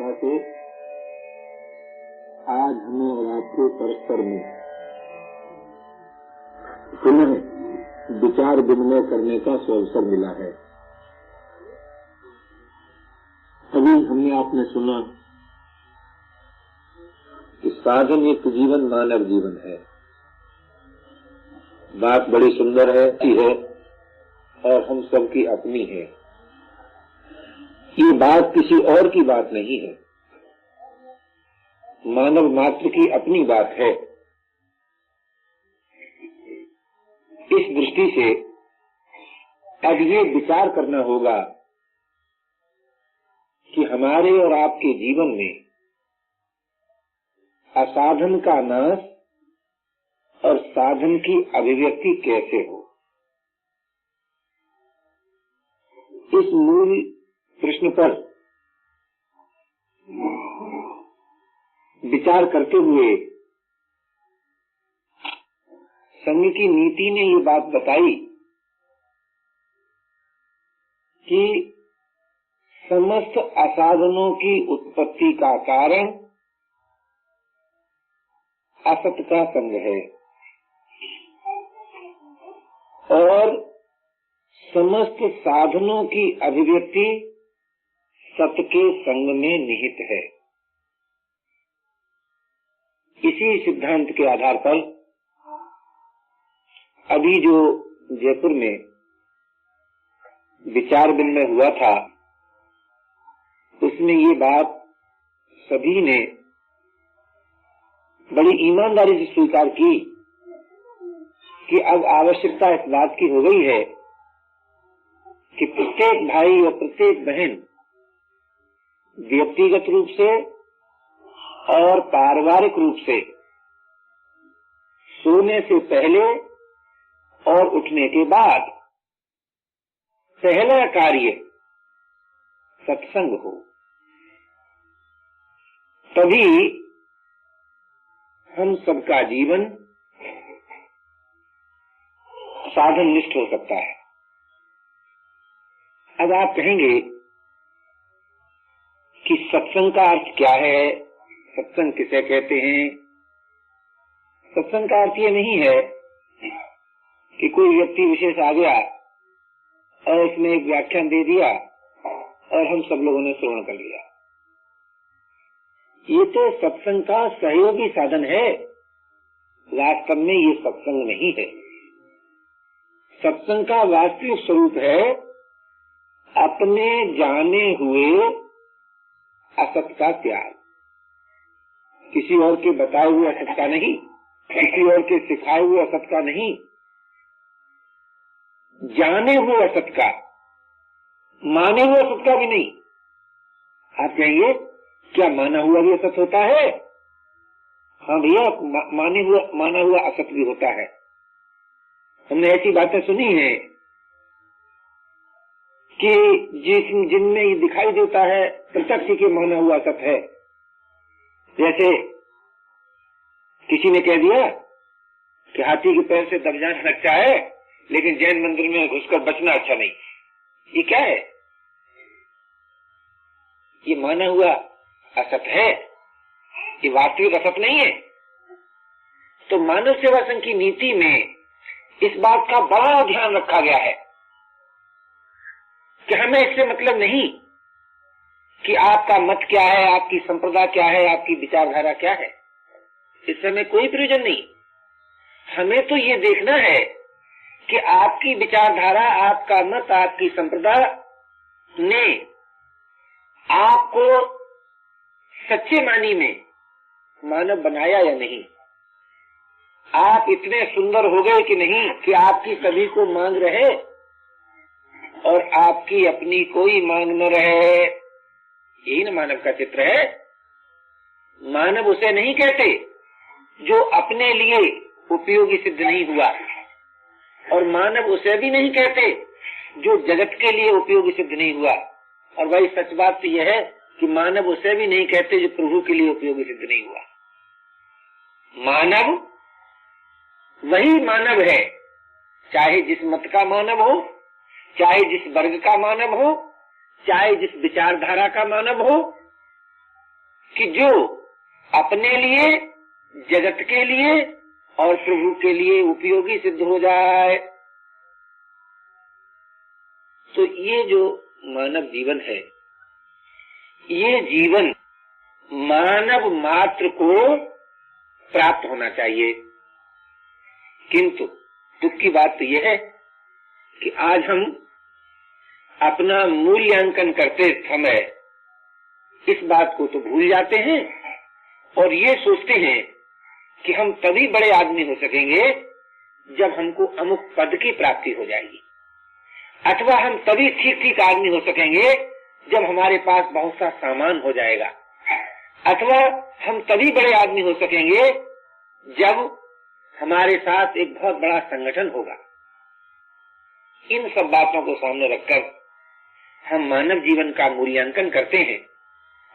कृपा से आज हमें और आपको परस्पर में पुनः विचार विनिमय करने का अवसर मिला है। अभी हमने आपने सुना कि साधन युक्त जीवन मानव जीवन है। बात बड़ी सुंदर है और हम सबकी अपनी है। ये बात किसी और की बात नहीं है, मानव मात्र की अपनी बात है। इस दृष्टि से अब ये विचार करना होगा कि हमारे और आपके जीवन में असाधन का नाश और साधन की अभिव्यक्ति कैसे हो। इस मूल प्रश्न पर विचार करते हुए संघ की नीति ने ये बात बताई कि समस्त असाधनों की उत्पत्ति का कारण असत का संग है और समस्त साधनों की अभिव्यक्ति सत के संग में निहित है। इसी सिद्धांत के आधार पर अभी जो जयपुर में विचार विनिमय हुआ था उसमें ये बात सभी ने बड़ी ईमानदारी से स्वीकार की कि अब आवश्यकता इस बात की हो गई है कि प्रत्येक भाई और प्रत्येक बहन व्यक्तिगत रूप से और पारिवारिक रूप से सोने से पहले और उठने के बाद पहला कार्य सत्संग हो, तभी हम सबका जीवन साधननिष्ठ हो सकता है। अब आप कहेंगे कि सत्संग का अर्थ क्या है, सत्संग किसे कहते हैं। सत्संग का अर्थ ये नहीं है कि कोई व्यक्ति विशेष आ गया और उसने एक व्याख्यान दे दिया और हम सब लोगों ने श्रवण कर लिया। ये तो सत्संग का सहयोगी साधन है, वास्तव में ये सत्संग नहीं है। सत्संग का वास्तविक स्वरूप है अपने जाने हुए असत का त्याग, किसी और के बताए हुए असत का नहीं, किसी और के सिखाए हुए असत का नहीं, जाने हुए असत का, माने हुए असत का भी नहीं। आप कहेंगे क्या माना हुआ भी असत होता है? हाँ भैया, माना हुआ असत भी होता है। हमने ऐसी बातें सुनी है कि जिनमें ये दिखाई देता है प्रत्यक्ष के माना हुआ असत है। जैसे किसी ने कह दिया कि हाथी के पैर से दब जाना अच्छा है लेकिन जैन मंदिर में घुसकर बचना अच्छा नहीं। ये क्या है? ये माना हुआ असत है, ये वास्तविक असत नहीं है। तो मानव सेवा संघ की नीति में इस बात का बड़ा ध्यान रखा गया है कि हमें इससे मतलब नहीं कि आपका मत क्या है, आपकी संप्रदाय क्या है, आपकी विचारधारा क्या है, इससे हमें कोई प्रयोजन नहीं। हमें तो ये देखना है कि आपकी विचारधारा, आपका मत, आपकी संप्रदाय ने आपको सच्चे मानी में मानव बनाया या नहीं। आप इतने सुंदर हो गए कि नहीं कि आपकी सभी को मांग रहे और आपकी अपनी कोई मांग न रहे। यही ना मानव का चित्र है। मानव उसे नहीं कहते जो अपने लिए उपयोगी सिद्ध नहीं हुआ, और मानव उसे भी नहीं कहते जो जगत के लिए उपयोगी सिद्ध नहीं हुआ। और भाई सच बात तो यह है कि मानव उसे भी नहीं कहते जो प्रभु के लिए उपयोगी सिद्ध नहीं हुआ। मानव वही मानव है, चाहे जिस मत का मानव हो, चाहे जिस वर्ग का मानव हो, चाहे जिस विचारधारा का मानव हो, कि जो अपने लिए, जगत के लिए और प्रभु के लिए उपयोगी सिद्ध हो जाए। तो ये जो मानव जीवन है, ये जीवन मानव मात्र को प्राप्त होना चाहिए। किंतु दुख की बात तो यह है कि आज हम अपना मूल्यांकन करते समय इस बात को तो भूल जाते हैं और ये सोचते हैं कि हम तभी बड़े आदमी हो सकेंगे जब हमको अमुक पद की प्राप्ति हो जाएगी, अथवा हम तभी ठीक ठीक आदमी हो सकेंगे जब हमारे पास बहुत सा सामान हो जाएगा, अथवा हम तभी बड़े आदमी हो सकेंगे जब हमारे साथ एक बहुत बड़ा संगठन होगा। इन सब बातों को सामने रखकर हम मानव जीवन का मूल्यांकन करते हैं।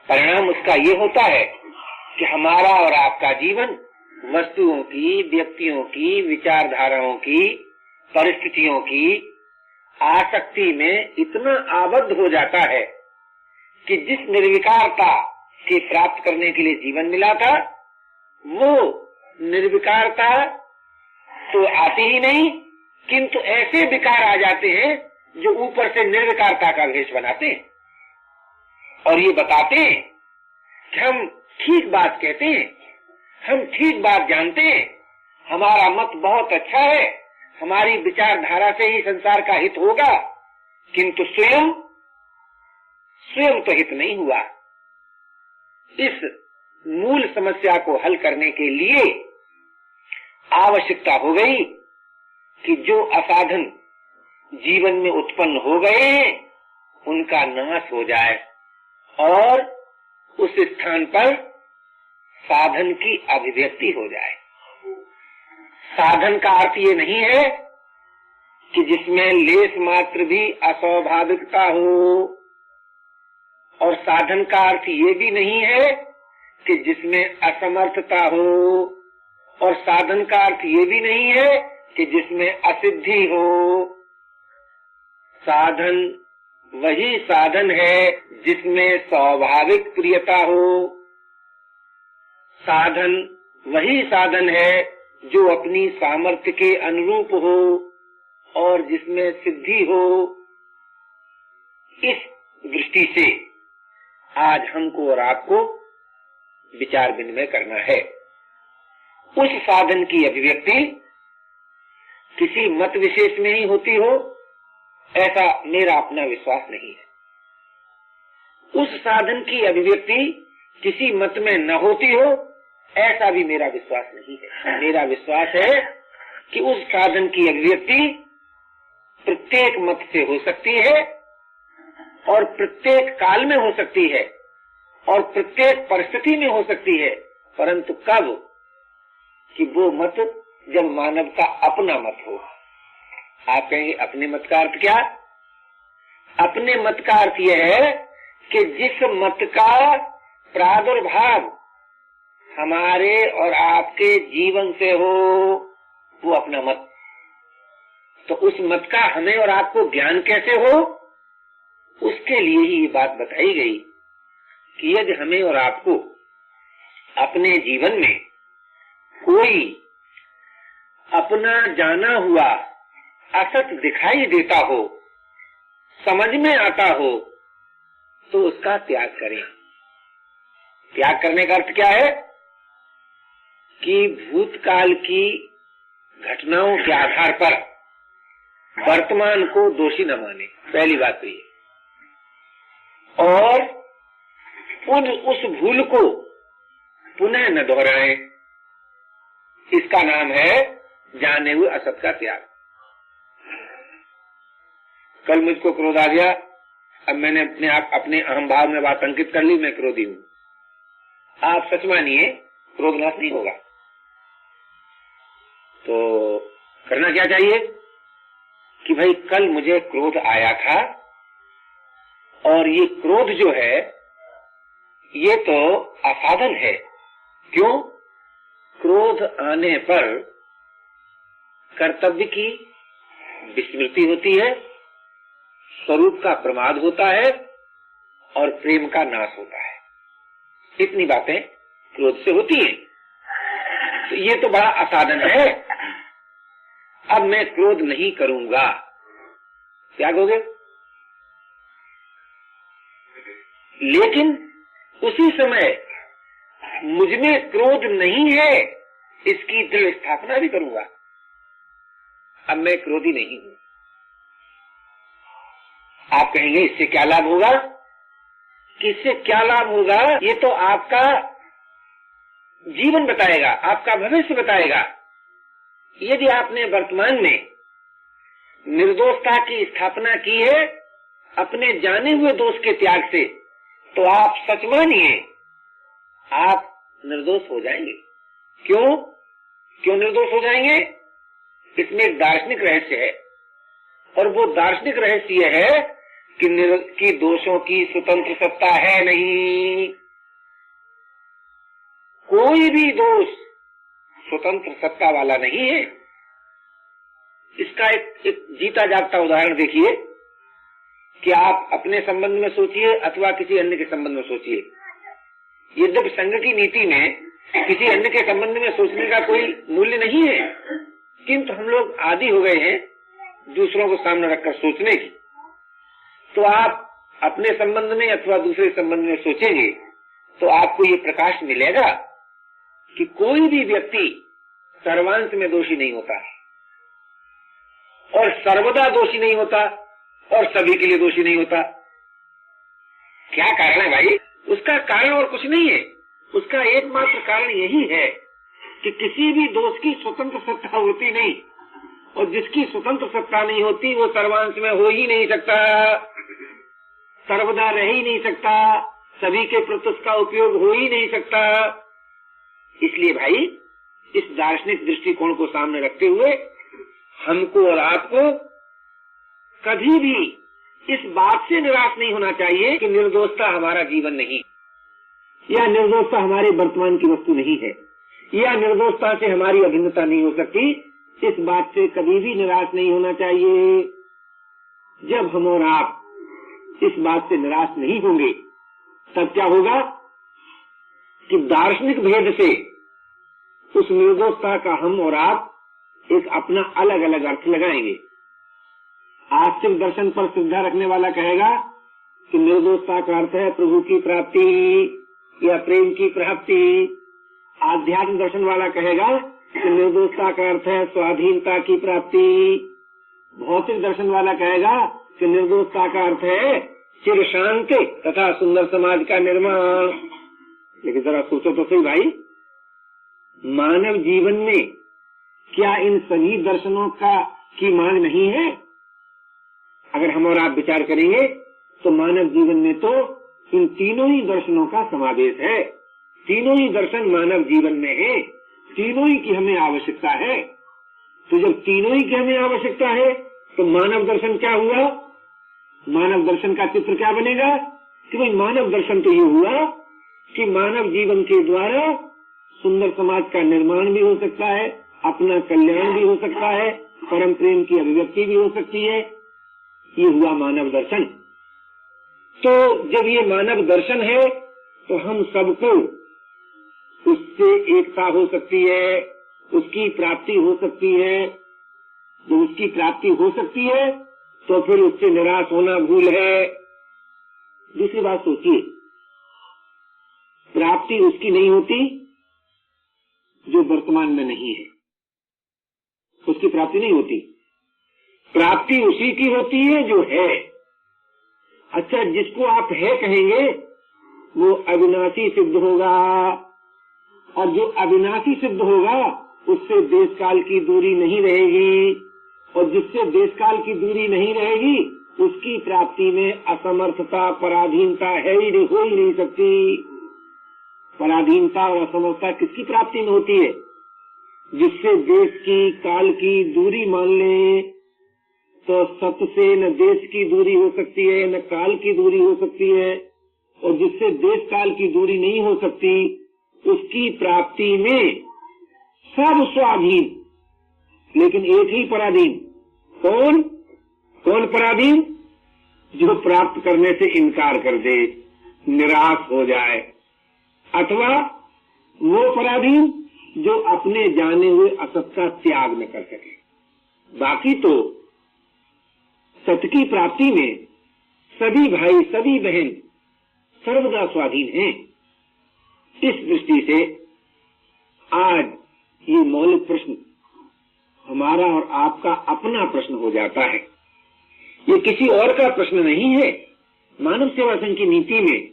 परिणाम उसका ये होता है कि हमारा और आपका जीवन वस्तुओं की, व्यक्तियों की, विचारधाराओं की, परिस्थितियों की आसक्ति में इतना आबद्ध हो जाता है कि जिस निर्विकारता के प्राप्त करने के लिए जीवन मिला था, वो निर्विकारता तो आती ही नहीं, किंतु ऐसे विकार आ जाते हैं जो ऊपर से निर्विकारता का भेष बनाते हैं और ये बताते हैं कि हम ठीक बात कहते हैं, हम ठीक बात जानते हैं, हमारा मत बहुत अच्छा है, हमारी विचारधारा से ही संसार का हित होगा, किंतु स्वयं तो हित नहीं हुआ। इस मूल समस्या को हल करने के लिए आवश्यकता हो गई कि जो असाधन जीवन में उत्पन्न हो गए हैं उनका नाश हो जाए और उस स्थान पर साधन की अभिव्यक्ति हो जाए। साधन का अर्थ ये नहीं है कि जिसमें लेस मात्र भी अस्वाभाविकता हो, और साधन का अर्थ ये भी नहीं है कि जिसमें असमर्थता हो, और साधन का अर्थ ये भी नहीं है कि जिसमें असिद्धि हो। साधन वही साधन है जिसमें स्वाभाविक प्रियता हो, साधन वही साधन है जो अपनी सामर्थ्य के अनुरूप हो और जिसमें सिद्धि हो। इस दृष्टि से आज हमको और आपको विचार विनिमय करना है। उस साधन की अभिव्यक्ति किसी मत विशेष में ही होती हो ऐसा मेरा अपना विश्वास नहीं है। उस साधन की अभिव्यक्ति किसी मत में न होती हो ऐसा भी मेरा विश्वास नहीं है। मेरा विश्वास है कि उस साधन की अभिव्यक्ति प्रत्येक मत से हो सकती है और प्रत्येक काल में हो सकती है और प्रत्येक परिस्थिति में हो सकती है, परंतु कब? कि वो मत जब मानव का अपना मत हो। आप कहेंगे अपने मत का अर्थ क्या? अपने मत का अर्थ यह है कि जिस मत का प्रादुर्भाव हमारे और आपके जीवन से हो वो अपना मत। तो उस मत का हमें और आपको ज्ञान कैसे हो, उसके लिए ही ये बात बताई गई कि यदि हमें और आपको अपने जीवन में कोई अपना जाना हुआ असत दिखाई देता हो, समझ में आता हो, तो उसका त्याग करें। त्याग करने का अर्थ क्या है? कि भूतकाल की घटनाओं के आधार पर वर्तमान को दोषी न माने, पहली बात तो ये। और उस भूल को पुनः न दोहराएं, इसका नाम है जाने हुए असत का त्याग। कल मुझको क्रोध आ गया, अब मैंने अपने अहम भाव में बात अंकित कर ली, मैं क्रोधी हूं। आप सच मानिए क्रोध नाश नहीं होगा। तो करना क्या चाहिए कि भाई कल मुझे क्रोध आया था और ये क्रोध जो है ये तो असाधन है। क्यों? क्रोध आने पर कर्तव्य की विस्मृति होती है, स्वरूप का प्रमाद होता है और प्रेम का नाश होता है। इतनी बातें क्रोध से होती हैं। तो ये तो बड़ा असाधन है। अब मैं क्रोध नहीं करूंगा, त्यागोगे? लेकिन उसी समय मुझ में क्रोध नहीं है इसकी दृढ़ स्थापना भी करूंगा। अब मैं क्रोधी नहीं हूं। आप कहेंगे इससे क्या लाभ होगा? किससे क्या लाभ होगा? ये तो आपका जीवन बताएगा, आपका भविष्य बताएगा। यदि आपने वर्तमान में निर्दोषता की स्थापना की है अपने जाने हुए दोष के त्याग से, तो आप सच मानिए आप निर्दोष हो जाएंगे। क्यों निर्दोष हो जाएंगे? इसमें एक दार्शनिक रहस्य है, और वो दार्शनिक रहस्य है कि दोषों की स्वतंत्र सत्ता है नहीं। कोई भी दोष स्वतंत्र सत्ता वाला नहीं है। इसका एक जीता जागता उदाहरण देखिए कि आप अपने संबंध में सोचिए अथवा किसी अन्य के संबंध में सोचिए। यद्यपि संघ की नीति में किसी अन्य के संबंध में सोचने का कोई मूल्य नहीं है, किंतु हम लोग आदी हो गए हैं दूसरों को सामने रखकर सोचने की। तो आप अपने संबंध में अथवा दूसरे संबंध में सोचेंगे तो आपको ये प्रकाश मिलेगा कि कोई भी व्यक्ति सर्वांश में दोषी नहीं होता और सर्वदा दोषी नहीं होता और सभी के लिए दोषी नहीं होता। क्या कारण है भाई? उसका कारण और कुछ नहीं है। उसका एकमात्र कारण यही है कि किसी भी दोष की स्वतंत्र सत्ता होती नहीं, और जिसकी स्वतंत्र सत्ता नहीं होती वो सर्वांश में हो ही नहीं सकता, सर्वदा रह ही नहीं सकता, सभी के प्रति उसका उपयोग हो ही नहीं सकता। इसलिए भाई इस दार्शनिक दृष्टिकोण को सामने रखते हुए हमको और आपको कभी भी इस बात से निराश नहीं होना चाहिए कि निर्दोषता हमारा जीवन नहीं, या निर्दोषता हमारे वर्तमान की वस्तु नहीं है, या निर्दोषता से हमारी अभिन्नता नहीं हो सकती। इस बात से कभी भी निराश नहीं होना चाहिए। जब हम और आप इस बात से निराश नहीं होंगे तब क्या होगा कि दार्शनिक भेद से उस निर्दोषता का हम और आप एक अपना अलग अलग अर्थ लगाएंगे। आस्तिक दर्शन पर श्रद्धा रखने वाला कहेगा कि निर्दोषता का अर्थ है प्रभु की प्राप्ति या प्रेम की प्राप्ति। आध्यात्म दर्शन वाला कहेगा कि निर्दोषता का अर्थ है स्वाधीनता की प्राप्ति। भौतिक दर्शन वाला कहेगा कि निर्दोषता का अर्थ है चिर शांति तथा सुंदर समाज का निर्माण। लेकिन जरा सोचो तो सही भाई, मानव जीवन में क्या इन सभी दर्शनों की मांग नहीं है? अगर हम और आप विचार करेंगे तो मानव जीवन में तो इन तीनों ही दर्शनों का समावेश है। तीनों ही दर्शन मानव जीवन में है, तीनों ही की हमें आवश्यकता है। तो जब तीनों ही की हमें आवश्यकता है तो मानव दर्शन क्या हुआ? मानव दर्शन का चित्र क्या बनेगा कि भाई मानव दर्शन तो ये हुआ कि मानव जीवन के द्वारा सुंदर समाज का निर्माण भी हो सकता है, अपना कल्याण भी हो सकता है, परम प्रेम की अभिव्यक्ति भी हो सकती है। ये हुआ मानव दर्शन। तो जब ये मानव दर्शन है तो हम सबको उससे एकता हो सकती है, उसकी प्राप्ति हो सकती है। जब उसकी प्राप्ति हो सकती है तो फिर उससे निराश होना भूल है। दूसरी बात सोचिए, प्राप्ति उसकी नहीं होती जो वर्तमान में नहीं है, उसकी प्राप्ति नहीं होती। प्राप्ति उसी की होती है जो है। अच्छा, जिसको आप है कहेंगे वो अविनाशी सिद्ध होगा, और जो अविनाशी सिद्ध होगा उससे देश काल की दूरी नहीं रहेगी, और जिससे देश काल की दूरी नहीं रहेगी उसकी प्राप्ति में असमर्थता पराधीनता है ही नहीं, हो ही नहीं सकती। पराधीनता और असमर्थता किसकी प्राप्ति में होती है? जिससे देश की काल की दूरी मान ले तो सत्य से न देश की दूरी हो सकती है न काल की दूरी हो सकती है, और जिससे देश काल की दूरी नहीं हो सकती उसकी प्राप्ति में सब स्वाधीन लेकिन एक ही पराधीन। कौन पराधीन? जो प्राप्त करने से इनकार कर दे, निराश हो जाए, अथवा वो पराधीन जो अपने जाने हुए असत का त्याग न कर सके। बाकी तो सत की प्राप्ति में सभी भाई सभी बहन सर्वदा स्वाधीन हैं। इस दृष्टि से आज ये मौलिक प्रश्न हमारा और आपका अपना प्रश्न हो जाता है। ये किसी और का प्रश्न नहीं है। मानव सेवा संघ की नीति में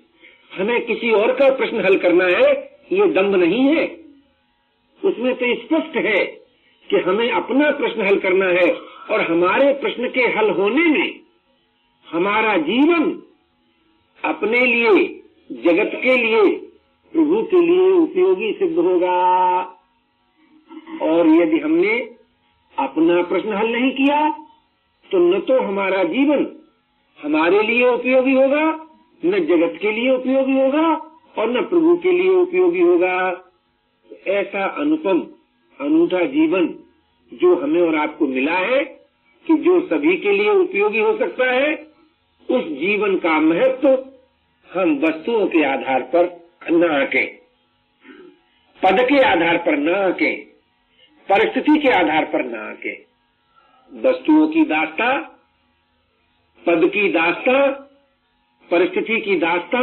हमें किसी और का प्रश्न हल करना है, ये दम्भ नहीं है। उसमें तो स्पष्ट है कि हमें अपना प्रश्न हल करना है और हमारे प्रश्न के हल होने में हमारा जीवन अपने लिए, जगत के लिए, प्रभु के लिए उपयोगी सिद्ध होगा। और यदि हमने अपना प्रश्न हल नहीं किया तो न तो हमारा जीवन हमारे लिए उपयोगी होगा, न जगत के लिए उपयोगी होगा और न प्रभु के लिए उपयोगी होगा। ऐसा अनुपम अनूठा जीवन जो हमें और आपको मिला है कि जो सभी के लिए उपयोगी हो सकता है, उस जीवन का महत्व हम वस्तुओं के आधार पर न आके, पद के आधार पर न आके, परिस्थिति के आधार पर न आके, वस्तुओं की दास्ता, पद की दास्ता, परिस्थिति की दास्ता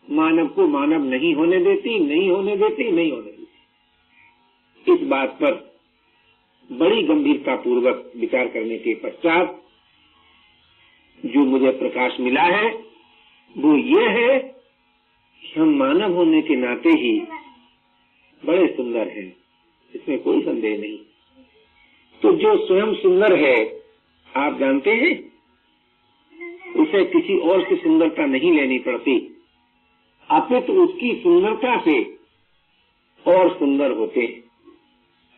मानव को मानव नहीं होने देती, नहीं होने देती, नहीं होने देती। इस बात पर बड़ी गंभीरता पूर्वक विचार करने के पश्चात जो मुझे प्रकाश मिला है वो ये है कि हम मानव होने के नाते ही बड़े सुंदर हैं, इसमें कोई संदेह नहीं। तो जो स्वयं सुंदर है, आप जानते हैं, उसे किसी और से सुंदरता नहीं लेनी पड़ती, अपितु उसकी सुंदरता से और सुंदर होते हैं।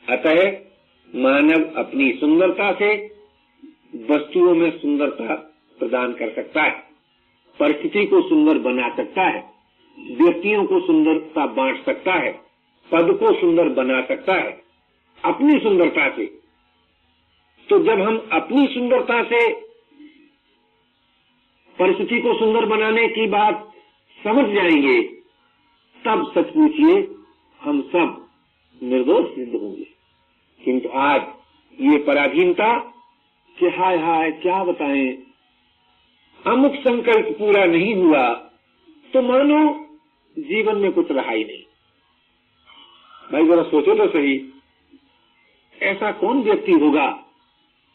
अतः मानव अपनी सुंदरता से वस्तुओं में सुंदरता प्रदान कर सकता है, परिस्थिति को सुंदर बना सकता है, व्यक्तियों को सुंदरता बांट सकता है, पद को सुंदर बना सकता है अपनी सुंदरता से। तो जब हम अपनी सुंदरता से परिस्थिति को सुंदर बनाने की बात समझ जाएंगे, तब सच पूछिए हम सब निर्दोष सिद्ध होंगे। किंतु आज ये पराधीनता कि हाय हाय क्या बताएं, अमुक संकल्प पूरा नहीं हुआ तो मानो जीवन में कुछ रहा ही नहीं। भाई जरा सोचो तो सही, ऐसा कौन व्यक्ति होगा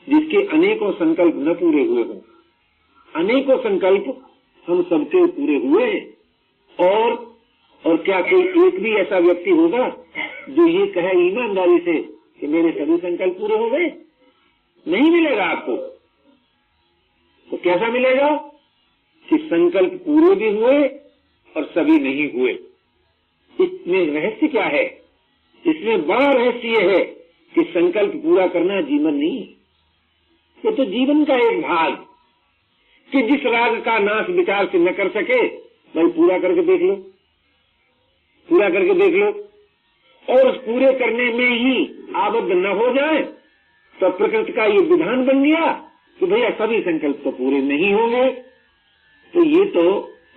जिसके अनेकों संकल्प न पूरे हुए हों? अनेकों संकल्प हम सबके पूरे हुए हैं। और क्या कोई एक भी ऐसा व्यक्ति होगा जो ये कहे ईमानदारी से कि मेरे सभी संकल्प पूरे हो गए? नहीं मिलेगा आपको। तो कैसा मिलेगा कि संकल्प पूरे भी हुए और सभी नहीं हुए। इसमें रहस्य क्या है? इसमें बड़ा रहस्य ये है कि संकल्प पूरा करना जीवन नहीं है, ये तो जीवन का एक भाग कि जिस राग का नाश विचार से न कर सके, भाई पूरा करके देख लो, पूरा करके देख लो। और उस पूरे करने में ही आबद्ध न हो जाए तो प्रकृति का ये विधान बन गया कि भैया सभी संकल्प तो पूरे नहीं होंगे। तो ये तो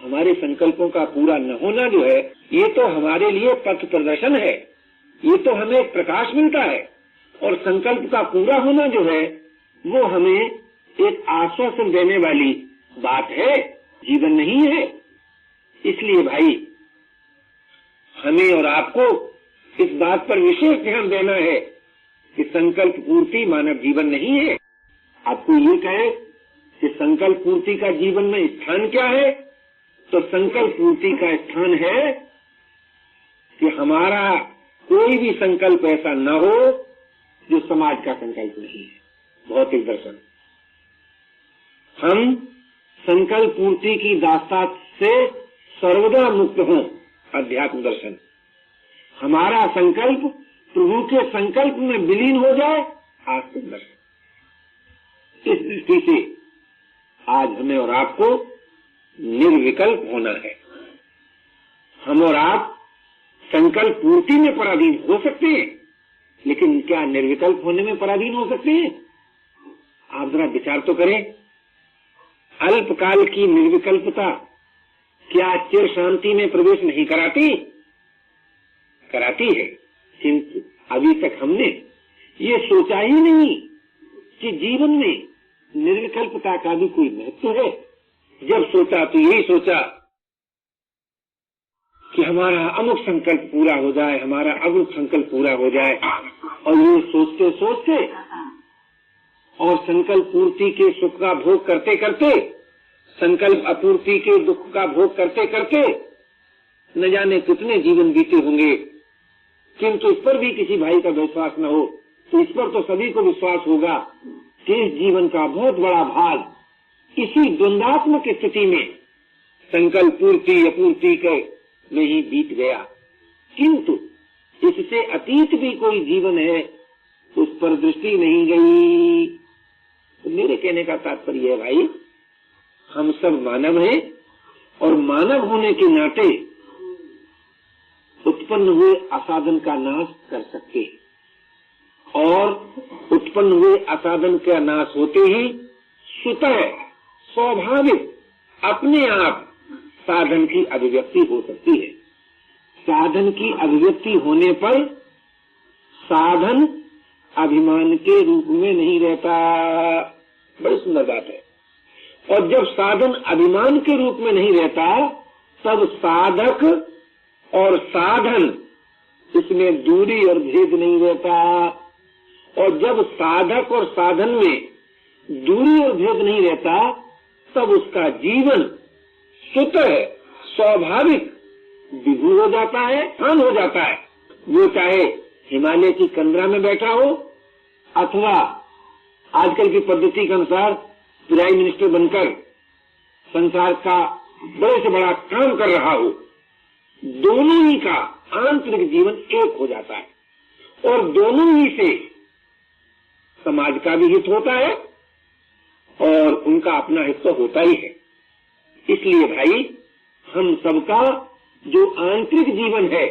हमारे संकल्पों का पूरा न होना जो है, ये तो हमारे लिए पथ प्रदर्शन है, ये तो हमें एक प्रकाश मिलता है। और संकल्प का पूरा होना जो है वो हमें एक आश्वासन देने वाली बात है, जीवन नहीं है। इसलिए भाई हमें और आपको इस बात पर विशेष ध्यान देना है कि संकल्प पूर्ति मानव जीवन नहीं है। आपको ये कहे कि संकल्प पूर्ति का जीवन में स्थान क्या है, तो संकल्प पूर्ति का स्थान है कि हमारा कोई भी संकल्प ऐसा न हो जो समाज का संकल्प नहीं है। भौतिक दर्शन, हम संकल्प पूर्ति की दास्ता से सर्वदा मुक्त हों। अध्यात्म दर्शन, हमारा संकल्प प्रभु के संकल्प में विलीन हो जाए। आस्तिक दर्शन। इस दृष्टि से आज हमें और आपको निर्विकल्प होना है। हम और आप संकल्प पूर्ति में पराधीन हो सकते हैं, लेकिन क्या निर्विकल्प होने में पराधीन हो सकते हैं? आप जरा विचार तो करें। अल्पकाल की निर्विकल्पता क्या चिर शांति में प्रवेश नहीं कराती? कराती है, किंतु अभी तक हमने ये सोचा ही नहीं कि जीवन में निर्विकल्पता का भी कोई महत्व है। जब सोचा तो यही सोचा कि हमारा अमुक संकल्प पूरा हो जाए, हमारा अमुक संकल्प पूरा हो जाए, और ये सोचते सोचते और संकल्प पूर्ति के सुख का भोग करते करते, संकल्प अपूर्ति के दुख का भोग करते करते न जाने कितने जीवन बीते होंगे। किंतु इस पर भी किसी भाई का विश्वास न हो तो इस पर तो सभी को विश्वास होगा कि इस जीवन का बहुत बड़ा भाग इसी द्वंद्वात्मक स्थिति में संकल्प पूर्ति अपूर्ति के में ही बीत गया। किंतु इससे अतीत भी कोई जीवन है, उस पर दृष्टि नहीं गई। तो मेरे कहने का तात्पर्य है भाई, हम सब मानव हैं और मानव होने के नाते उत्पन्न हुए असाधन का नाश कर सके, और उत्पन्न हुए असाधन का नाश होते ही स्वतः स्वाभाविक अपने आप साधन की अभिव्यक्ति हो सकती है। साधन की अभिव्यक्ति होने पर साधन अभिमान के रूप में नहीं रहता। बड़ी सुंदर बात है। और जब साधन अभिमान के रूप में नहीं रहता तब साधक और साधन इसमें दूरी और भेद नहीं रहता। और जब साधक और साधन में दूरी और भेद नहीं रहता तब उसका जीवन स्वतः स्वाभाविक विभू हो जाता है, आन हो जाता है। वो चाहे हिमालय की कंदरा में बैठा हो अथवा आजकल की पद्धति के अनुसार प्राइम मिनिस्टर बनकर संसार का बड़े से बड़ा काम कर रहा हो, दोनों ही का आंतरिक जीवन एक हो जाता है और दोनों ही से समाज का भी हित होता है और उनका अपना हित तो होता ही है। इसलिए भाई हम सबका जो आंतरिक जीवन है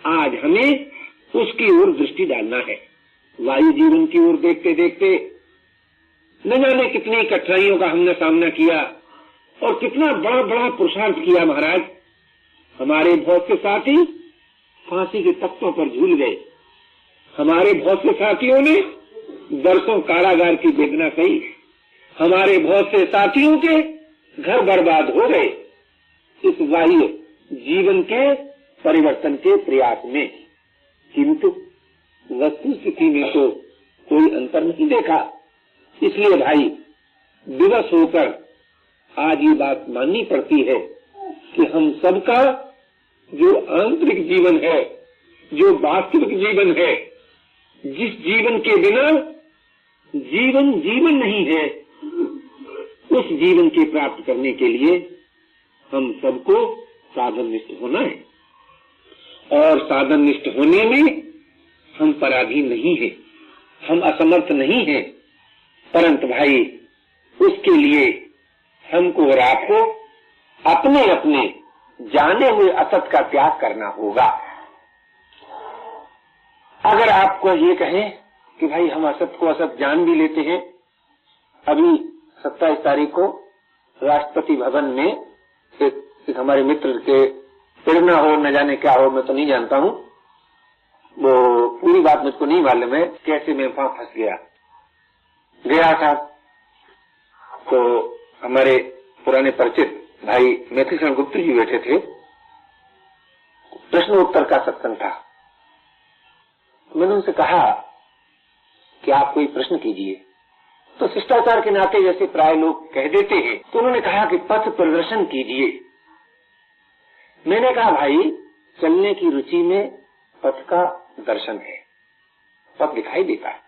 आज हमें उसकी ओर दृष्टि डालना है। वायु जीवन की ओर देखते देखते न जाने कितनी कठिनाइयों का हमने सामना किया और कितना बड़ा बड़ा पुरुषार्थ किया महाराज। हमारे बहुत से साथी फांसी के तख्तों पर झूल गए, हमारे बहुत से साथियों ने बरसों कारागार की वेदना सही, हमारे बहुत से साथियों के घर बर्बाद हो गए इस बाह्य जीवन के परिवर्तन के प्रयास में। किंतु वस्तु स्थिति में तो कोई अंतर नहीं देखा। इसलिए भाई विवश होकर आज ये बात माननी पड़ती है कि हम सबका जो आंतरिक जीवन है, जो वास्तविक जीवन है, जिस जीवन के बिना जीवन जीवन नहीं है, उस जीवन के प्राप्त करने के लिए हम सबको साधन निष्ठ होना है। और साधन निष्ठ होने में हम पराधीन नहीं है, हम असमर्थ नहीं है, परंतु भाई उसके लिए हमको और आपको अपने अपने जाने हुए असत का त्याग करना होगा। अगर आपको ये कहें कि भाई हम असत को असत जान भी लेते हैं, अभी 27 तारीख को राष्ट्रपति भवन में एक हमारे मित्र के प्रेरणा हो न जाने क्या हो, मैं तो नहीं जानता हूँ, वो पूरी बात मुझको नहीं मालूम है कैसे मैं वहां फंस गया था। तो हमारे पुराने परिचित भाई मैथिली शरण गुप्त जी बैठे थे, प्रश्नोत्तर का सत्संग था। मैंने उनसे कहा कि आप कोई प्रश्न कीजिए, तो शिष्टाचार के नाते जैसे प्राय लोग कह देते हैं, तो उन्होंने कहा कि पथ प्रदर्शन कीजिए। मैंने कहा भाई चलने की रुचि में पथ का दर्शन है, पथ दिखाई देता है।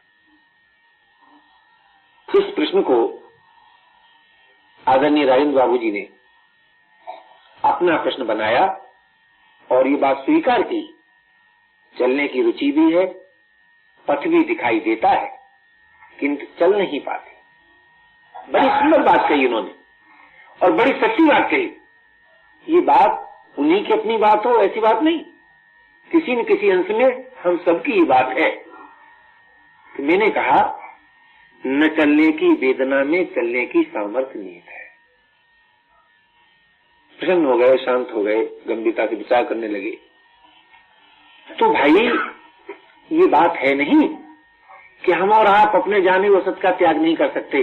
इस प्रश्न को आदरणीय राजेंद्र बाबू जी ने अपना प्रश्न बनाया और ये बात स्वीकार की, चलने की रुचि भी है, पथ भी दिखाई देता है, किंतु चल नहीं पाते। बड़ी सुंदर बात कही उन्होंने और बड़ी सच्ची बात कही। ये बात उन्हीं की अपनी बात हो ऐसी बात नहीं, किसी न किसी अंश में हम सबकी ये बात है। तो मैंने कहा न चलने की वेदना में चलने की सामर्थ्य निहित है। प्रसन्न हो गए, शांत हो गए, गंभीरता से विचार करने लगे। तो भाई ये बात है नहीं कि हम और आप अपने जाने हुए असत का त्याग नहीं कर सकते,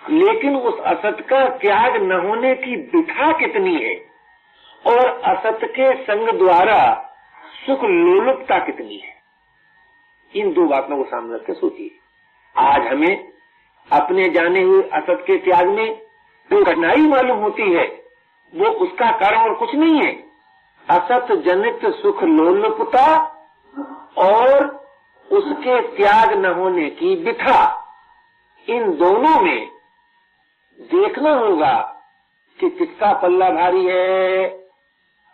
लेकिन उस असत का त्याग न होने की बिथा कितनी है और असत के संग द्वारा सुख लोलुपता कितनी है। इन दो बातों को सामने रख के सोचिए। आज हमें अपने जाने हुए असत के त्याग में जो कठिनाई मालूम होती है वो उसका कारण और कुछ नहीं है, असत जनित सुख लोलुपता और उसके त्याग न होने की बिथा। इन दोनों में देखना होगा कि किसका पल्ला भारी है।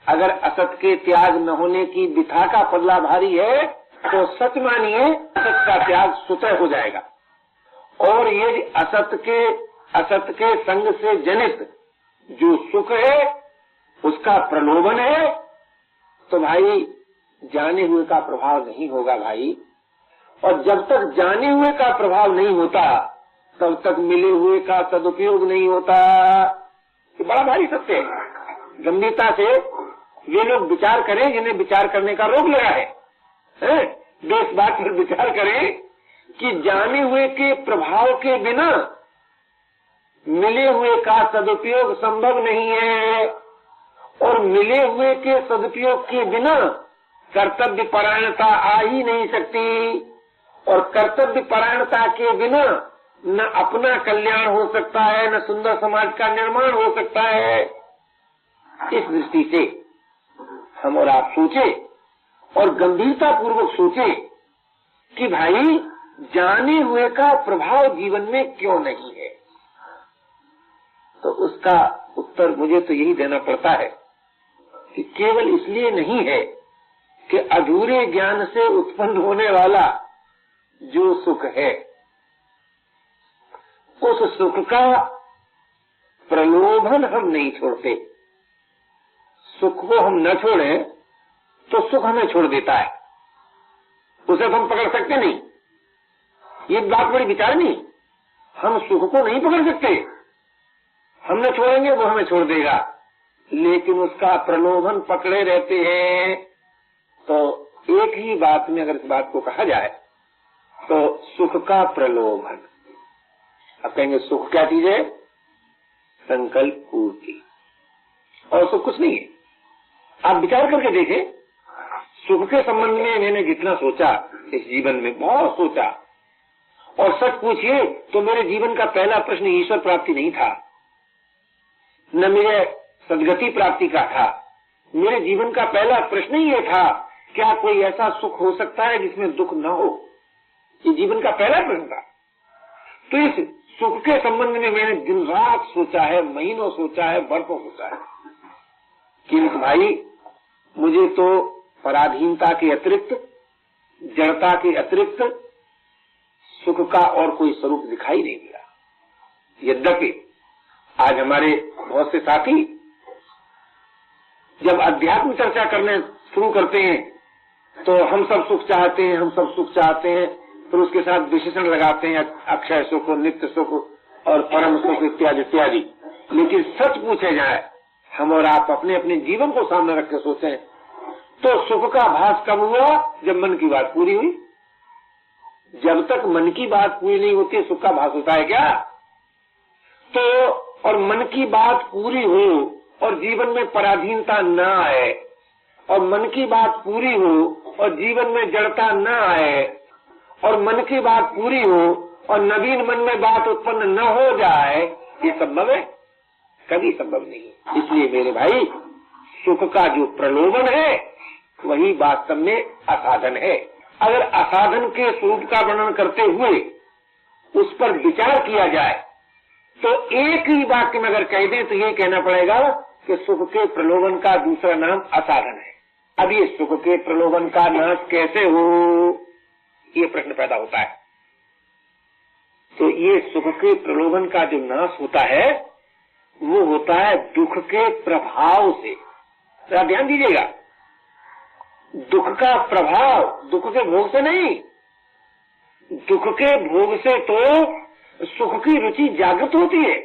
अगर असत के त्याग न होने की बिथा का पल्ला भारी है तो सच मानिए असत का त्याग स्वतः हो जाएगा। और ये असत के संग से जनित जो सुख है उसका प्रलोभन है तो भाई जाने हुए का प्रभाव नहीं होगा भाई। और जब तक जाने हुए का प्रभाव नहीं होता तब तक मिले हुए का सदुपयोग नहीं होता। ये बड़ा भारी सत्य है। गंभीरता से वे लोग विचार करें जिन्हें विचार करने का रोग लगा है। वे इस बात पर विचार करें कि जाने हुए के प्रभाव के बिना मिले हुए का सदुपयोग संभव नहीं है और मिले हुए के सदुपयोग के बिना कर्तव्य परायणता आ ही नहीं सकती और कर्तव्य परायणता के बिना न अपना कल्याण हो सकता है न सुंदर समाज का निर्माण हो सकता है। इस दृष्टि से हम और आप सोचे और गंभीरता पूर्वक सोचे कि भाई जाने हुए का प्रभाव जीवन में क्यों नहीं है। तो उसका उत्तर मुझे तो यही देना पड़ता है कि केवल इसलिए नहीं है कि अधूरे ज्ञान से उत्पन्न होने वाला जो सुख है उस सुख का प्रलोभन हम नहीं छोड़ते। सुख को हम न छोड़ें तो सुख हमें छोड़ देता है, उसे तो हम पकड़ सकते नहीं। ये बात बड़ी विचार नहीं। हम सुख को नहीं पकड़ सकते, हम न छोड़ेंगे वो हमें छोड़ देगा, लेकिन उसका प्रलोभन पकड़े रहते हैं। तो एक ही बात में अगर इस बात को कहा जाए तो सुख का प्रलोभन। अब कहेंगे सुख क्या चीज है? संकल्प पूर्ति, और सुख कुछ नहीं है। आप विचार करके देखें, सुख के संबंध में मैंने जितना सोचा इस जीवन में, बहुत सोचा, और सच पूछिए तो मेरे जीवन का पहला प्रश्न ईश्वर प्राप्ति नहीं था, न मेरे सदगति प्राप्ति का था। मेरे जीवन का पहला प्रश्न ही ये था, क्या कोई ऐसा सुख हो सकता है जिसमें दुख न हो? ये जीवन का पहला प्रश्न था। तो इस सुख के संबंध में मैंने दिन रात सोचा है, महीनों सोचा है, बरसों सोचा है, किंतु भाई मुझे तो पराधीनता के अतिरिक्त, जड़ता के अतिरिक्त सुख का और कोई स्वरूप दिखाई नहीं दिया। यद्यपि आज हमारे बहुत से साथी जब अध्यात्म चर्चा करने शुरू करते हैं तो हम सब सुख चाहते हैं, हम सब सुख चाहते हैं, फिर उसके साथ विशेषण लगाते हैं अक्षय सुख, नित्य सुख और परम सुख इत्यादि इत्यादि। लेकिन सच पूछे जाए, हम और आप अपने अपने जीवन को सामने रख के सोचें तो सुख का भास कब हुआ? जब मन की बात पूरी हुई। जब तक मन की बात पूरी नहीं होती सुख का भास होता है क्या? तो और मन की बात पूरी हो और जीवन में पराधीनता न आए, और मन की बात पूरी हो और जीवन में जड़ता न आए, और मन की बात पूरी हो और नवीन मन में बात उत्पन्न न हो जाए, ये संभव है? कभी संभव नहीं। इसलिए मेरे भाई, सुख का जो प्रलोभन है वही वास्तव में असाधन है। अगर असाधन के स्वरूप का वर्णन करते हुए उस पर विचार किया जाए तो एक ही वाक्य में अगर कह दें तो ये कहना पड़ेगा कि सुख के प्रलोभन का दूसरा नाम असाधन है। अब ये सुख के प्रलोभन का नाश कैसे हो, ये प्रश्न पैदा होता है। तो ये सुख के प्रलोभन का जो नाश होता है वो होता है दुख के प्रभाव से। तो ध्यान दीजिएगा, दुख का प्रभाव दुख के भोग से नहीं। दुख के भोग से तो सुख की रुचि जागृत होती है,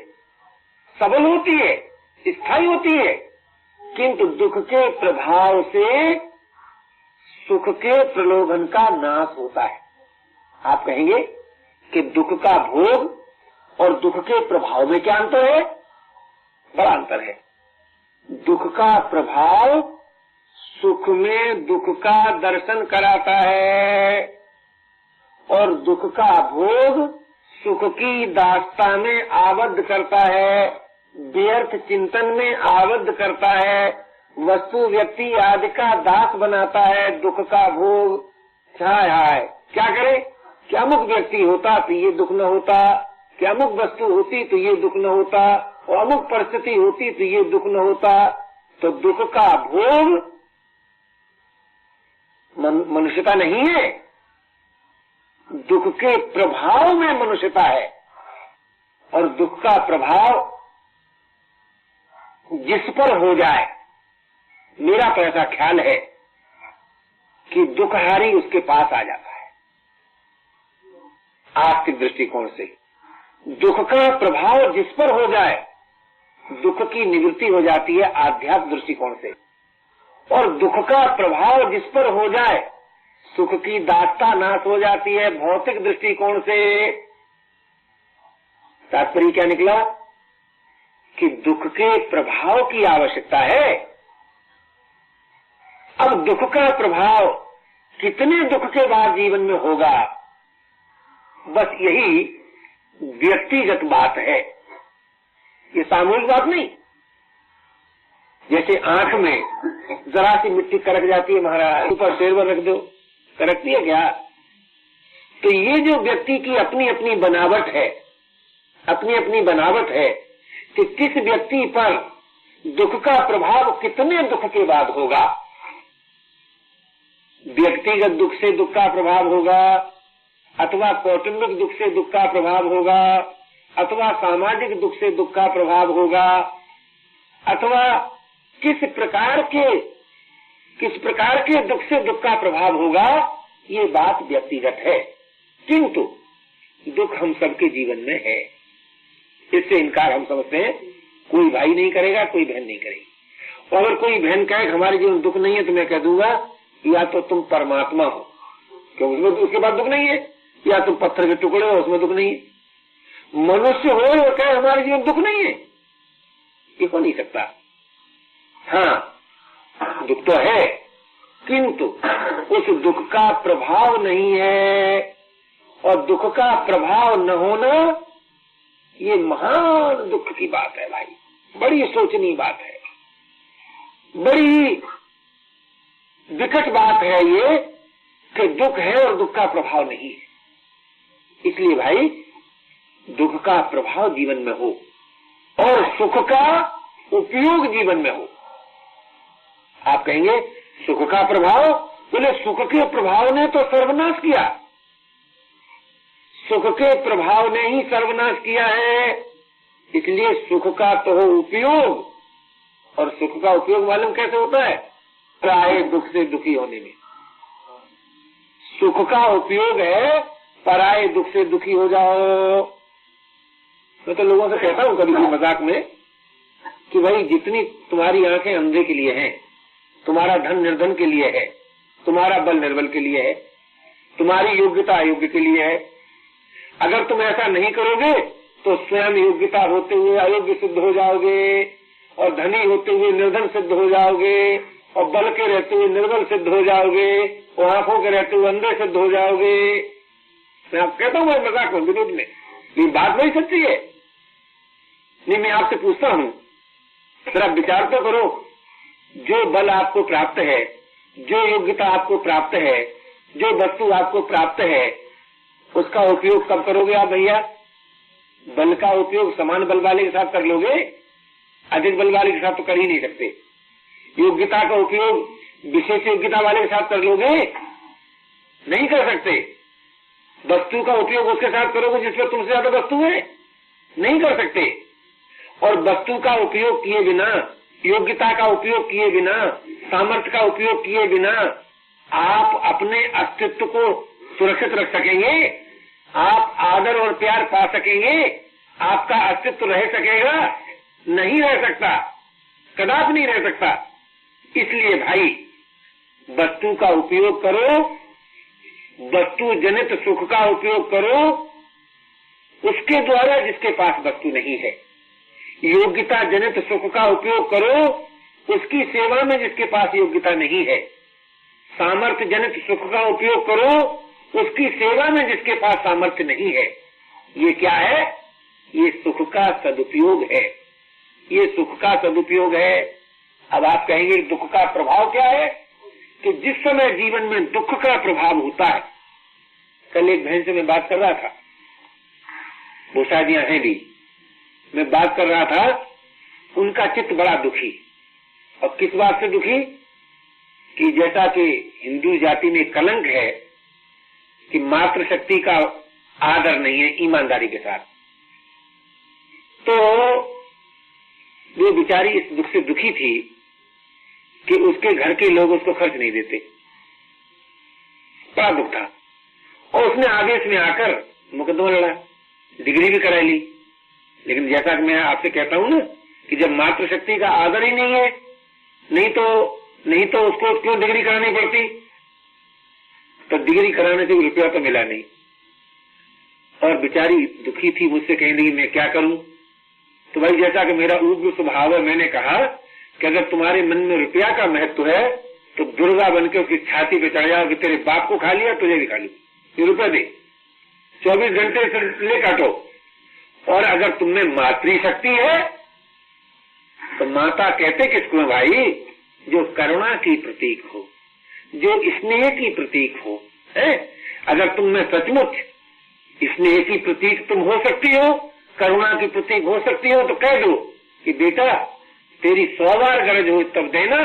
सबल होती है, स्थायी होती है, किंतु दुख के प्रभाव से सुख के प्रलोभन का नाश होता है। आप कहेंगे कि दुख का भोग और दुख के प्रभाव में क्या अंतर है? बड़ा अंतर है। दुख का प्रभाव सुख में दुख का दर्शन कराता है और दुख का भोग सुख की दास्ता में आबद्ध करता है, व्यर्थ चिंतन में आबद्ध करता है, वस्तु व्यक्ति आदि का दास बनाता है। दुख का भोग हाय हाय क्या करे, क्या अमुक व्यक्ति होता तो ये दुख न होता, क्या अमुक वस्तु होती तो ये दुख न होता, और अमुक परिस्थिति होती तो ये दुख न होता। तो दुख का भोग मनुष्यता नहीं है, दुख के प्रभाव में मनुष्यता है। और दुख का प्रभाव जिस पर हो जाए, मेरा तो ऐसा ख्याल है कि दुखहारी उसके पास आ जाता है। आर्थिक दृष्टिकोण से दुख का प्रभाव जिस पर हो जाए, दुख की निवृत्ति हो जाती है आध्यात्मिक दृष्टिकोण से। और दुख का प्रभाव जिस पर हो जाए, सुख की दास्ता नाश हो जाती है भौतिक दृष्टिकोण से। तात्पर्य क्या निकला कि दुख के प्रभाव की आवश्यकता है। अब दुख का प्रभाव कितने दुख के बाद जीवन में होगा, बस यही व्यक्तिगत बात है, ये सामूहिक बात नहीं। जैसे आंख में जरा सी मिट्टी करक जाती है, महाराज ऊपर शेरवर रख दो, करकती है क्या? तो ये जो व्यक्ति की अपनी अपनी बनावट है, अपनी अपनी बनावट है कि किस व्यक्ति पर दुख का प्रभाव कितने दुख के बाद होगा। व्यक्तिगत दुख से दुख का प्रभाव होगा, अथवा कौटुंबिक दुख से दुख का प्रभाव होगा, अथवा सामाजिक दुख से दुख का प्रभाव होगा, अथवा किस प्रकार के दुख से दुख का प्रभाव होगा, ये बात व्यक्तिगत है। किंतु दुख हम सबके जीवन में है, इससे इनकार हम समझते हैं कोई भाई नहीं करेगा, कोई बहन नहीं करेगी। और अगर कोई बहन कहे हमारे जीवन दुख नहीं है, तो मैं कह दूंगा या तो तुम परमात्मा हो, क्यों उसमें उसके बाद दुख नहीं है, या तुम पत्थर के टुकड़े हो, उसमें दुख नहीं है। मनुष्य हो और कहे हमारे जीवन दुख नहीं है, ये हो नहीं सकता। हाँ दुख तो है, किंतु उस दुख का प्रभाव नहीं है। और दुख का प्रभाव न होना ये महान दुख की बात है भाई, बड़ी सोचनीय बात है, बड़ी विकट बात है ये कि दुख है और दुख का प्रभाव नहीं है। इसलिए भाई दुख का प्रभाव जीवन में हो और सुख का उपयोग जीवन में हो। आप कहेंगे सुख का प्रभाव, बोले सुख के प्रभाव ने तो सर्वनाश किया, सुख के प्रभाव ने ही सर्वनाश किया है। इसलिए सुख का तो हो उपयोग, और सुख का उपयोग मालूम कैसे होता है? पराये दुख से दुखी होने में। सुख का उपयोग है पराये दुख से दुखी हो जाओ। मैं तो लोगों से कहता हूँ कभी कभी मजाक में कि भाई जितनी तुम्हारी आंखें अंधे के लिए हैं, तुम्हारा धन निर्धन के लिए है, तुम्हारा बल निर्बल के लिए है, तुम्हारी योग्यता अयोग्य के लिए है। अगर तुम ऐसा नहीं करोगे तो स्वयं योग्यता होते हुए अयोग्य सिद्ध हो जाओगे, और धनी होते हुए निर्धन सिद्ध हो जाओगे, और बल के रहते हुए निर्बल सिद्ध हो जाओगे, और आंखों के रहते हुए अंधे सिद्ध हो जाओगे। मैं आप कहता हूँ मजाक में, विरोध में, लेकिन बात वही सच्ची है। नहीं, मैं आपसे पूछता हूँ, जरा विचार तो करो, जो बल आपको प्राप्त है, जो योग्यता आपको प्राप्त है, जो वस्तु आपको प्राप्त है, उसका उपयोग कब करोगे आप भैया? बल का उपयोग समान बल वाले के साथ कर लोगे, अधिक बल वाले के साथ तो कर ही नहीं सकते। योग्यता का उपयोग विशेष योग्यता वाले के साथ कर लोगे, नहीं कर सकते। वस्तु का उपयोग उसके साथ करोगे जिसमें तुमसे ज्यादा वस्तु है, नहीं कर सकते। और वस्तु का उपयोग किए बिना, योग्यता का उपयोग किए बिना, सामर्थ्य का उपयोग किए बिना आप अपने अस्तित्व को सुरक्षित रख सकेंगे? आप आदर और प्यार पा सकेंगे? आपका अस्तित्व रह सकेगा? नहीं रह सकता, कदापि नहीं रह सकता। इसलिए भाई वस्तु का उपयोग करो, वस्तु जनित सुख का उपयोग करो उसके द्वारा जिसके पास वस्तु नहीं है। योग्यता जनित सुख का उपयोग करो उसकी सेवा में जिसके पास योग्यता नहीं है। सामर्थ्य जनित सुख का उपयोग करो उसकी सेवा में जिसके पास सामर्थ्य नहीं है। ये क्या है? ये सुख का सदुपयोग है, ये सुख का सदुपयोग है। अब आप कहेंगे दुख का प्रभाव क्या है? कि जिस समय जीवन में दुख का प्रभाव होता है, कल एक बहन से मैं बात कर रहा था, वो शायद यहाँ है भी, मैं बात कर रहा था, उनका चित्त बड़ा दुखी। और किस बात से दुखी? कि जैसा कि हिंदू जाति में कलंक है कि मातृशक्ति का आदर नहीं है ईमानदारी के साथ, तो वो बेचारी इस दुख से दुखी थी कि उसके घर के लोग उसको खर्च नहीं देते। बड़ा दुख था और उसने आवेश में आकर मुकदमा लड़ा, डिग्री भी करा ली। लेकिन जैसा कि मैं आपसे कहता हूं ना कि जब मातृशक्ति का आदर ही नहीं है, नहीं तो उसको क्यों डिग्री करानी पड़ती? तो डिग्री कराने से रुपया तो मिला नहीं। और बेचारी दुखी थी, मुझसे कह रही मैं क्या करूं? तो भाई जैसा कि मेरा उग्र स्वभाव है, मैंने कहा कि अगर तुम्हारे मन में रुपया का महत्व है तो दुर्गा बनकर उसकी छाती पे चढ़ जाओ कि तेरे बाप को खा लिया, तुझे भी खा ली, ये रुपया दे, 24 घंटे से ले काटो। और अगर तुमने मातृशक्ति है तो माता कहते किसको है भाई? जो करुणा की प्रतीक हो, जो स्नेह की प्रतीक हो, है? अगर तुम में सचमुच स्नेह की प्रतीक तुम हो सकती हो, करुणा की प्रतीक हो सकती हो, तो कह दो कि बेटा तेरी 100 बार गरज हो तब देना,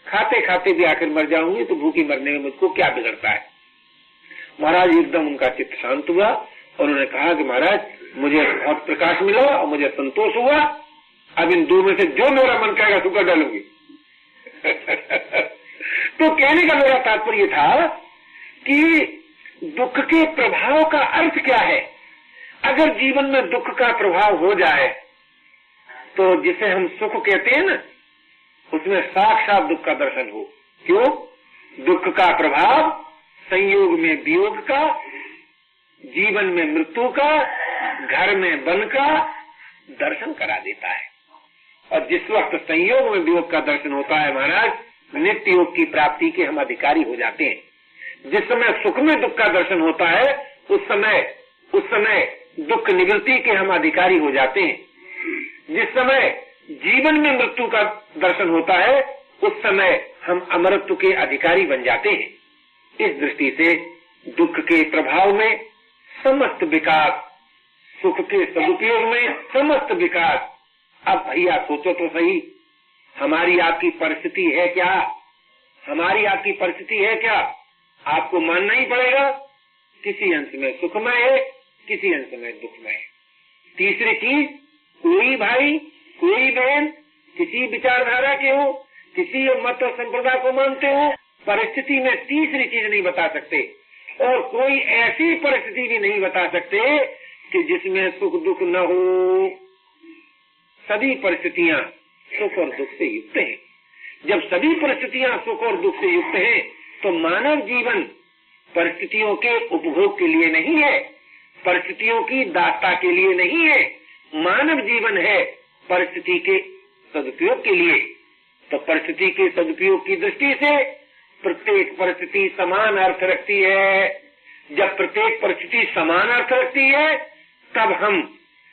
खाते खाते भी आखिर मर जाऊंगी तो भूखी मरने में मुझको क्या बिगड़ता है। महाराज एकदम उनका चित्त शांत हुआ और उन्होंने कहा कि महाराज मुझे बहुत प्रकाश मिला और मुझे संतोष हुआ, अब इन दो में से जो मेरा मन कहेगा सुकर डालूंगी। तो कहने का मेरा तात्पर्य था कि दुख के प्रभाव का अर्थ क्या है? अगर जीवन में दुख का प्रभाव हो जाए तो जिसे हम सुख कहते हैं ना, उसमें साक्षात दुख का दर्शन हो। क्यों? दुख का प्रभाव संयोग में वियोग का, जीवन में मृत्यु का, घर में वन का दर्शन करा देता है। और जिस वक्त संयोग में वियोग का दर्शन होता है महाराज, नित्य योग की प्राप्ति के हम अधिकारी हो जाते हैं। जिस समय सुख में दुख का दर्शन होता है उस समय दुख निवृत्ति के हम अधिकारी हो जाते हैं। जिस समय जीवन में मृत्यु का दर्शन होता है उस समय हम अमरत्व के अधिकारी बन जाते हैं। इस दृष्टि से दुख के प्रभाव में समस्त विकास, सुख के सदुपयोग में समस्त विकास। अब भैया सोचो तो सही, हमारी आपकी परिस्थिति है क्या? हमारी आपकी परिस्थिति है क्या? आपको मानना ही पड़ेगा, किसी अंश में सुखमय है, किसी अंश में दुखमय है। तीसरी चीज, कोई भाई कोई बहन किसी विचारधारा के हो, किसी मत और संप्रदाय को मानते हो, परिस्थिति में तीसरी चीज नहीं बता सकते। और कोई ऐसी परिस्थिति भी नहीं बता सकते कि जिसमें सुख दुख न हो। सभी परिस्थितियां सुख और दुख से युक्त हैं। जब सभी परिस्थितियां सुख और दुख से युक्त हैं तो मानव जीवन परिस्थितियों के उपभोग के लिए नहीं है, परिस्थितियों की दासता के लिए नहीं है। मानव जीवन है परिस्थिति के सदुपयोग के लिए। तो परिस्थिति के सदुपयोग की दृष्टि से प्रत्येक परिस्थिति समान अर्थ रखती है। जब प्रत्येक परिस्थिति समान अर्थ रखती है तब हम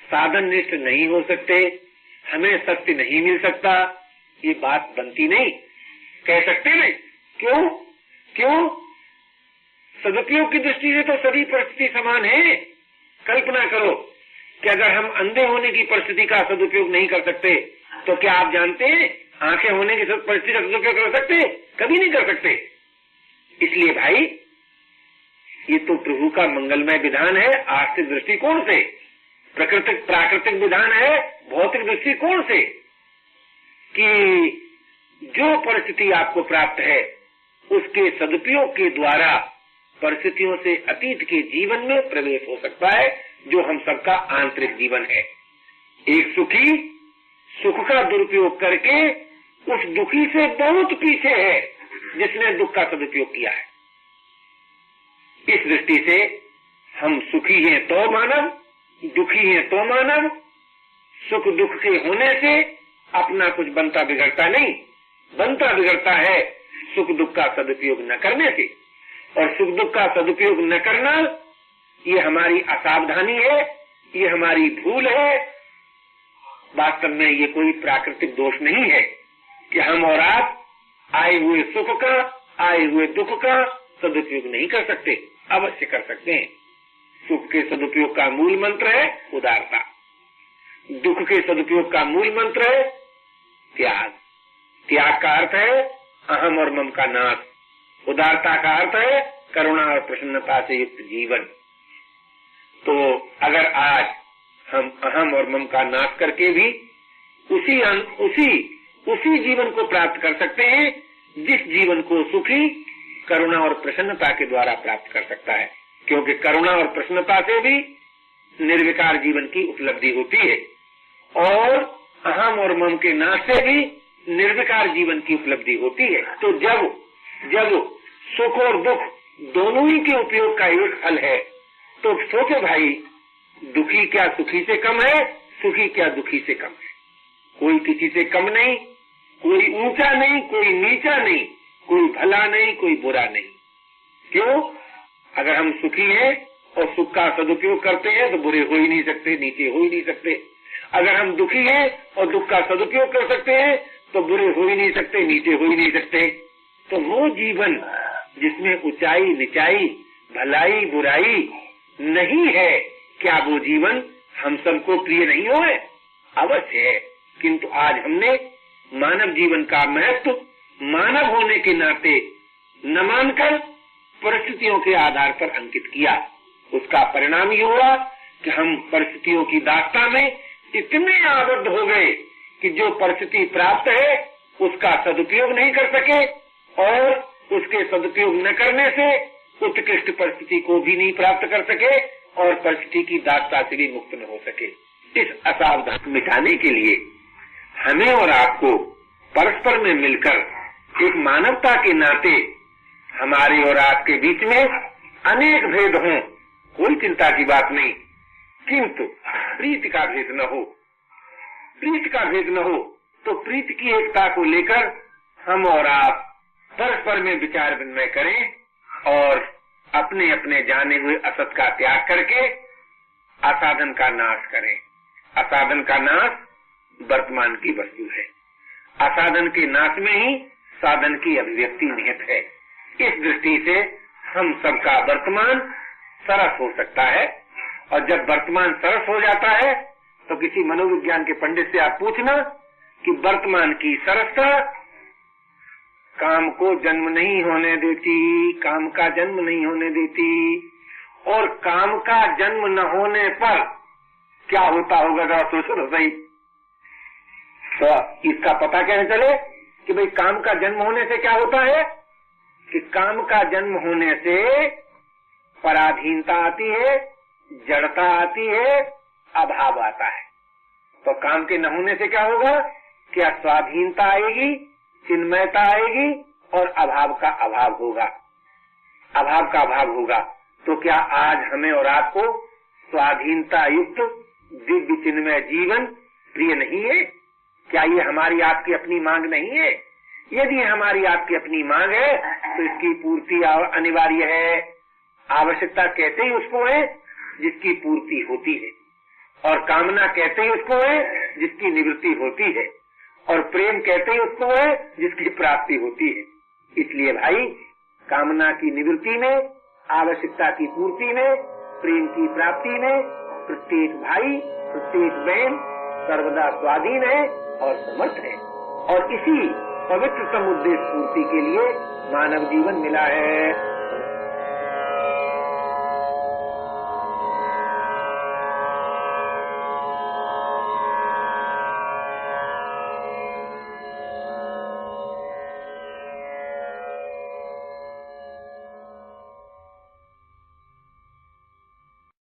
साधन निष्ठ नहीं हो सकते, हमें सत्य नहीं मिल सकता। ये बात बनती नहीं, कह सकते नहीं। क्यों? क्यों? सदुपयोग की दृष्टि से तो सभी परिस्थिति समान है। कल्पना करो कि अगर हम अंधे होने की परिस्थिति का सदुपयोग नहीं कर सकते तो क्या आप जानते हैं आंखें होने की परिस्थिति का सदुपयोग कर सकते? कभी नहीं कर सकते। इसलिए भाई ये तो प्रभु का मंगलमय विधान है आस्तिक दृष्टिकोण से, प्राकृतिक विधान है भौतिक दृष्टिकोण से, कि जो परिस्थिति आपको प्राप्त है उसके सदुपयोग के द्वारा परिस्थितियों से अतीत के जीवन में प्रवेश हो सकता है, जो हम सबका आंतरिक जीवन है। एक सुखी सुख का दुरुपयोग करके उस दुखी से बहुत पीछे है, जिसने दुख का सदुपयोग किया है। इस दृष्टि से हम सुखी हैं तो मानव, दुखी हैं तो मानव। सुख दुख के होने से अपना कुछ बनता बिगड़ता नहीं, बनता बिगड़ता है सुख दुख का सदुपयोग न करने से। और सुख दुख का सदुपयोग न करना ये हमारी असावधानी है, ये हमारी भूल है। वास्तव में ये कोई प्राकृतिक दोष नहीं है कि हम और आप आए हुए सुख का, आए हुए दुख का सदुपयोग नहीं कर सकते, अवश्य कर सकते हैं। सुख के सदुपयोग का मूल मंत्र है उदारता, दुख के सदुपयोग का मूल मंत्र है त्याग। त्याग का अर्थ है अहम और मम का नाश, उदारता का अर्थ है करुणा और प्रसन्नता से युक्त जीवन। तो अगर आज हम अहम और मम का नाश करके भी उसी जीवन को प्राप्त कर सकते हैं जिस जीवन को सुखी करुणा और प्रसन्नता के द्वारा प्राप्त कर सकता है, क्योंकि करुणा और प्रसन्नता से भी निर्विकार जीवन की उपलब्धि होती है और अहम और मम के नाश से भी निर्विकार जीवन की उपलब्धि होती है। तो जब सुख और दुख दोनों ही के उपयोग का एक फल है तो सोचो भाई, दुखी क्या सुखी से कम है, सुखी क्या दुखी से कम है? कोई किसी से कम नहीं, कोई ऊंचा नहीं, कोई नीचा नहीं, कोई भला नहीं, कोई बुरा नहीं। क्यों? अगर हम सुखी हैं और सुख का सदुपयोग करते हैं तो बुरे हो ही नहीं सकते, नीचे हो ही नहीं सकते। अगर हम दुखी हैं और दुख का सदुपयोग कर सकते हैं तो बुरे हो ही नहीं सकते, नीचे हो ही नहीं सकते। तो वो जीवन जिसमें ऊंचाई नीचाई, भलाई बुराई नहीं है, क्या वो जीवन हम सबको प्रिय नहीं हो? अवश्य है। किंतु आज हमने मानव जीवन का महत्व मानव होने के नाते न मानकर परिस्थितियों के आधार पर अंकित किया। उसका परिणाम ये हुआ कि हम परिस्थितियों की दास्ता में इतने आबद्ध हो गए कि जो परिस्थिति प्राप्त है उसका सदुपयोग नहीं कर सके और उसके सदुपयोग न करने से उत्कृष्ट परिस्थिति को भी नहीं प्राप्त कर सके और परिस्थिति की दास्ता से भी मुक्त न हो सके। इस असावधानी मिटाने के लिए हमें और आपको परस्पर में मिलकर एक मानवता के नाते हमारे और आपके बीच में अनेक भेद हों, कोई चिंता की बात नहीं, किंतु प्रीति का भेद न हो। प्रीति का भेद न हो तो प्रीति की एकता को लेकर हम और आप परस्पर में विचार विनिमय करें और अपने अपने जाने हुए असत का त्याग करके असाधन का नाश करें। असाधन का नाश वर्तमान की वस्तु है, असाधन के नाश में ही साधन की अभिव्यक्ति निहित है। इस दृष्टि से हम सबका वर्तमान सरस हो सकता है और जब वर्तमान सरस हो जाता है तो किसी मनोविज्ञान के पंडित से आप पूछना कि वर्तमान की सरसता काम को जन्म नहीं होने देती, काम का जन्म नहीं होने देती, और काम का जन्म न होने पर क्या होता होगा जरा सोचो तो सही। तो इसका पता कैसे चले कि भाई काम का जन्म होने से क्या होता है? कि काम का जन्म होने से पराधीनता आती है, जड़ता आती है, अभाव आता है। तो काम के न होने से क्या होगा? क्या स्वाधीनता आएगी, चिन्मयता आएगी और अभाव का अभाव होगा। अभाव का अभाव होगा तो क्या आज हमें और आपको स्वाधीनता युक्त दिव्य चिन्मय जीवन प्रिय नहीं है? क्या ये हमारी आपकी अपनी मांग नहीं है? यदि हमारी आपकी अपनी मांग है तो इसकी पूर्ति अनिवार्य है। आवश्यकता कहते ही उसको है जिसकी पूर्ति होती है, और कामना कहते ही उसको है जिसकी निवृत्ति होती है, और प्रेम कहते ही उसको है जिसकी प्राप्ति होती है। इसलिए भाई, कामना की निवृत्ति में, आवश्यकता की पूर्ति में, प्रेम की प्राप्ति में प्रत्येक भाई, प्रत्येक बहन सर्वदा स्वाधीन है और समर्थ है, और इसी पवित्र समुद्देश्य पूर्ति के लिए मानव जीवन मिला है।